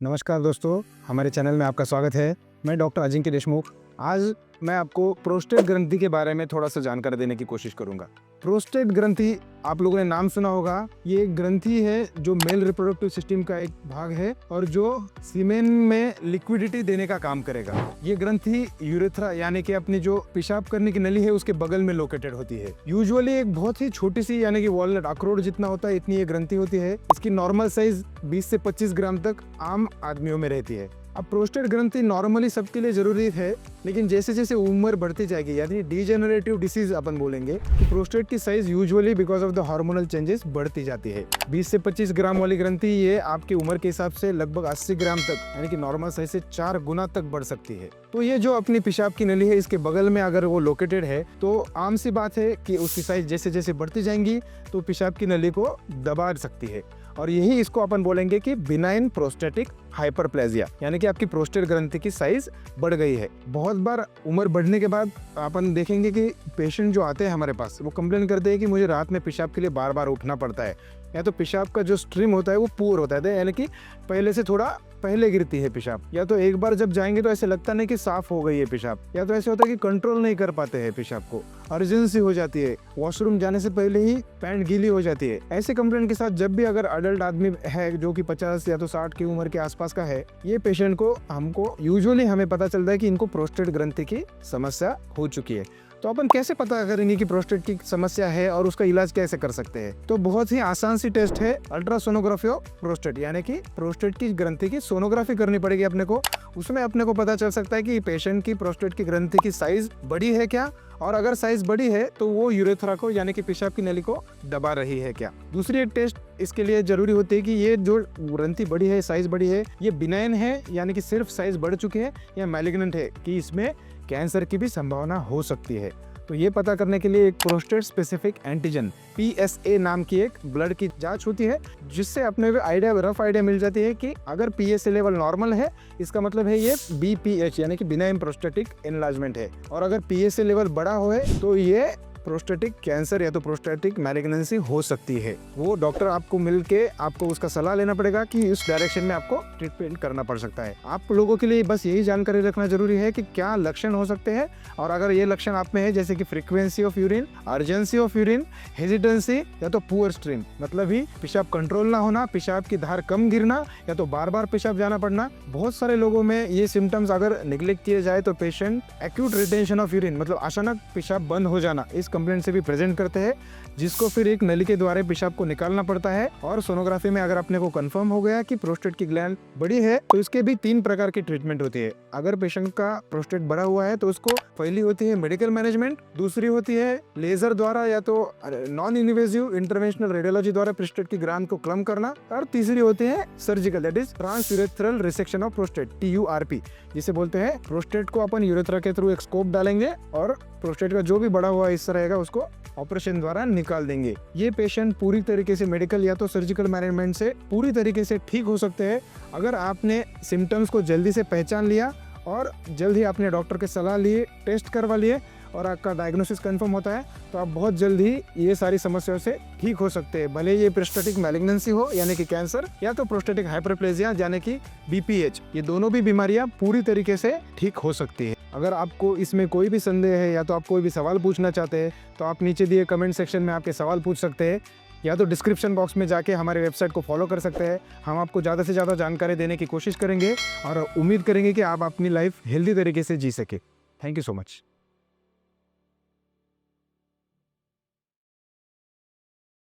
नमस्कार दोस्तों, हमारे चैनल में आपका स्वागत है। मैं डॉक्टर अजिंक्य देशमुख। आज मैं आपको प्रोस्टेट ग्रंथि के बारे में थोड़ा सा जानकारी देने की कोशिश करूंगा। प्रोस्टेट ग्रंथि आप लोगों ने नाम सुना होगा। ये एक ग्रंथि है जो मेल रिप्रोडक्टिव सिस्टम का एक भाग है और जो सीमेन में लिक्विडिटी देने का काम करेगा। ये ग्रंथि यूरेथ्रा यानी कि अपनी जो पेशाब करने की नली है उसके बगल में लोकेटेड होती है। यूजुअली एक बहुत ही छोटी सी यानी कि वॉलनट अखरोट जितना होता है इतनी ये ग्रंथि होती है। इसकी नॉर्मल साइज 20 से 25 ग्राम तक आम आदमियों में रहती है। अब प्रोस्टेट ग्रंथि नॉर्मली सबके लिए जरूरी है, लेकिन जैसे जैसे उम्र बढ़ती जाएगी यानी डीजेनरेटिव डिसीज अपन बोलेंगे कि प्रोस्टेट की size usually because of the hormonal changes बढ़ती जाती है। 20 से 25 ग्राम वाली ग्रंथि ये आपकी उम्र के हिसाब से लगभग 80 ग्राम तक यानी कि नॉर्मल साइज से 4 गुना तक बढ़ सकती है। तो ये जो अपनी पेशाब की नली है इसके बगल में अगर वो लोकेटेड है तो आम सी बात है कि उसकी साइज जैसे जैसे बढ़ती जाएंगी तो पेशाब की नली को दबा सकती है और यही इसको अपन बोलेंगे कि बिनाइन प्रोस्टेटिक हाइपरप्लेजिया यानी कि आपकी प्रोस्टेट ग्रंथि की साइज बढ़ गई है। बहुत बार उम्र बढ़ने के बाद अपन देखेंगे कि पेशेंट जो आते हैं हमारे पास वो कंप्लेन करते हैं कि मुझे रात में पेशाब के लिए बार बार उठना पड़ता है, या तो पेशाब का जो स्ट्रीम होता है वो पुअर होता है यानी कि पहले से थोड़ा पहले गिरती है पेशाब, या तो एक बार जब जाएंगे तो ऐसे लगता नहीं कि साफ हो गई है पेशाब, या तो ऐसे होता है कि कंट्रोल नहीं कर पाते हैं पेशाब को, अर्जेंसी हो जाती है, वॉशरूम जाने से पहले ही पैंट गीली हो जाती है। ऐसे कंप्लेंट के साथ जब भी अगर अडल्ट आदमी है जो कि 50 या तो 60 की उम्र के आसपास का है, ये पेशेंट को हमको यूजुअली हमें पता चलता है कि इनको प्रोस्टेट ग्रंथि की समस्या हो चुकी है। तो अपन कैसे पता करेंगे कि प्रोस्टेट की समस्या है और उसका इलाज कैसे कर सकते हैं? तो बहुत ही आसान सी टेस्ट है अल्ट्रासोनोग्राफी ऑफ प्रोस्टेट, यानी कि प्रोस्टेट की ग्रंथि की सोनोग्राफी करनी पड़ेगी अपने को। उसमें अपने को पता चल सकता है कि पेशेंट की प्रोस्टेट की ग्रंथि की साइज बड़ी है क्या, और अगर साइज बड़ी है तो वो यूरेथ्रा को यानी कि पेशाब की नली को दबा रही है क्या। दूसरी एक टेस्ट इसके लिए जरूरी होती है कि ये जो ग्रंथि बड़ी है, साइज बड़ी है, ये बिनाइन है यानी कि सिर्फ साइज बढ़ चुकी है, या मैलिग्नेंट है कि इसमें कैंसर की भी संभावना हो सकती है। तो ये पता करने के लिए एक प्रोस्टेट स्पेसिफिक एंटीजन PSA नाम की एक ब्लड की जांच होती है, जिससे अपने को रफ आइडिया मिल जाती है कि अगर PSA लेवल नॉर्मल है इसका मतलब है ये BPH यानी कि बिनाइन प्रोस्टेटिक एनलार्जमेंट है, और अगर PSA लेवल बड़ा हो है तो ये प्रोस्टेटिक कैंसर या तो प्रोस्टेटिक मैलिग्नेंसी हो सकती है। वो डॉक्टर आपको मिलके आपको उसका सलाह लेना पड़ेगा कि इस डायरेक्शन में आपको ट्रीटमेंट करना पड़ सकता है। आप लोगों के लिए बस यही जानकारी रखना जरूरी है कि क्या लक्षण हो सकते हैं, और अगर ये लक्षण आप में है जैसे कि frequency of urine, urgency of urine, hesitancy या तो पुअर स्ट्रीम मतलब ही पेशाब कंट्रोल ना होना, पेशाब की धार कम गिरना, या तो बार बार पेशाब जाना पड़ना। बहुत सारे लोगों में ये सिम्टम्स अगर निग्लेक्ट किए जाए तो patient acute retention of urine मतलब अचानक पेशाब बंद हो जाना इस कंप्लेंट से भी प्रेजेंट करते हैं, जिसको फिर एक नली के द्वारा पेशाब को निकालना पड़ता है। और सोनोग्राफी में अगर अपने को कंफर्म हो गया कि प्रोस्टेट की ग्लैंड बड़ी है तो इसके भी 3 प्रकार की ट्रीटमेंट होती है। अगर पेशेंट का प्रोस्टेट बड़ा हुआ है तो उसको पहली होती है मेडिकल मैनेजमेंट, दूसरी होती है लेजर द्वारा या तो नॉन इन्वेजिव इंटरवेंशनल रेडियोलॉजी द्वारा प्रोस्टेट की ग्लैंड को क्लम करना, और तीसरी होती है surgical that is transurethral resection of prostate TURP, जिसे बोलते हैं प्रोस्टेट को अपन यूरेथ्रा के थ्रू एक स्कोप डालेंगे और प्रोस्टेट का जो भी बड़ा हुआ हिस्सा रहेगा उसको ऑपरेशन द्वारा निकाल देंगे। ये पेशेंट पूरी तरीके से मेडिकल या तो सर्जिकल मैनेजमेंट से पूरी तरीके से ठीक हो सकते हैं अगर आपने सिम्टम्स को जल्दी से पहचान लिया और जल्द ही आपने डॉक्टर के सलाह लिए, टेस्ट करवा लिए और आपका डायग्नोसिस कंफर्म होता है तो आप बहुत जल्द ही ये सारी समस्याओं से ठीक हो सकते हैं। भले ये प्रोस्टेटिक मैलिग्नेंसी हो यानी कि कैंसर, या तो प्रोस्टेटिक हाइपरप्लेजिया यानी कि BPH, ये दोनों भी बीमारियां पूरी तरीके से ठीक हो सकती है। अगर आपको इसमें कोई भी संदेह है या तो आप कोई भी सवाल पूछना चाहते हैं तो आप नीचे दिए कमेंट सेक्शन में आपके सवाल पूछ सकते हैं, या तो डिस्क्रिप्शन बॉक्स में जाके हमारे वेबसाइट को फॉलो कर सकते हैं। हम आपको ज़्यादा से ज़्यादा जानकारी देने की कोशिश करेंगे और उम्मीद करेंगे कि आप अपनी लाइफ हेल्दी तरीके से जी सके। Thank you so much.